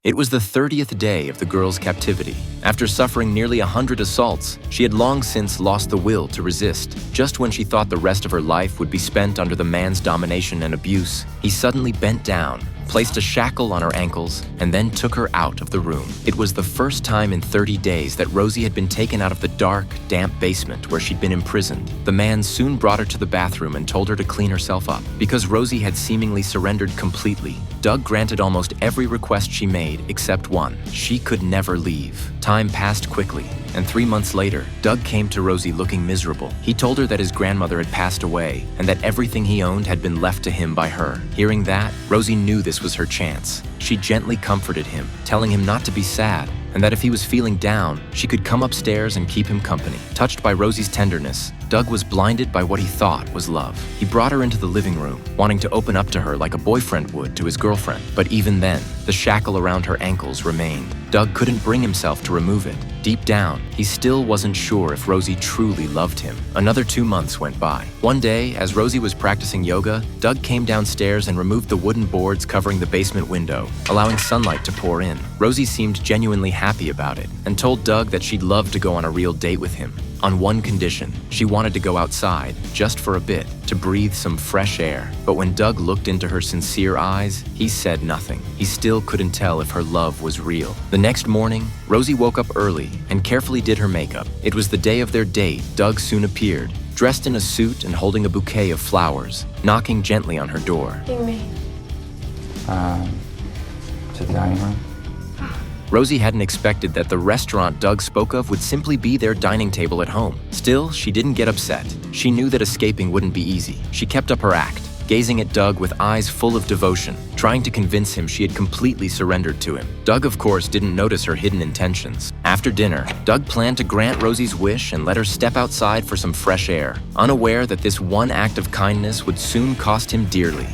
It was the 30th day of the girl's captivity. After suffering nearly 100 assaults, she had long since lost the will to resist. Just when she thought the rest of her life would be spent under the man's domination and abuse, he suddenly bent down, placed a shackle on her ankles, and then took her out of the room. It was the first time in 30 days that Rosie had been taken out of the dark, damp basement where she'd been imprisoned. The man soon brought her to the bathroom and told her to clean herself up. Because Rosie had seemingly surrendered completely, Doug granted almost every request she made except one. She could never leave. Time passed quickly, and 3 months later, Doug came to Rosie looking miserable. He told her that his grandmother had passed away and that everything he owned had been left to him by her. Hearing that, Rosie knew this was her chance. She gently comforted him, telling him not to be sad, and that if he was feeling down, she could come upstairs and keep him company. Touched by Rosie's tenderness, Doug was blinded by what he thought was love. He brought her into the living room, wanting to open up to her like a boyfriend would to his girlfriend. But even then, the shackle around her ankles remained. Doug couldn't bring himself to remove it. Deep down, he still wasn't sure if Rosie truly loved him. Another 2 months went by. One day, as Rosie was practicing yoga, Doug came downstairs and removed the wooden boards covering the basement window, allowing sunlight to pour in. Rosie seemed genuinely happy about it and told Doug that she'd love to go on a real date with him. On one condition, she wanted to go outside, just for a bit, to breathe some fresh air. But when Doug looked into her sincere eyes, he said nothing. He still couldn't tell if her love was real. The next morning, Rosie woke up early and carefully did her makeup. It was the day of their date. Doug soon appeared, dressed in a suit and holding a bouquet of flowers, knocking gently on her door. To the dining room? Rosie hadn't expected that the restaurant Doug spoke of would simply be their dining table at home. Still, she didn't get upset. She knew that escaping wouldn't be easy. She kept up her act, gazing at Doug with eyes full of devotion, trying to convince him she had completely surrendered to him. Doug, of course, didn't notice her hidden intentions. After dinner, Doug planned to grant Rosie's wish and let her step outside for some fresh air, unaware that this one act of kindness would soon cost him dearly.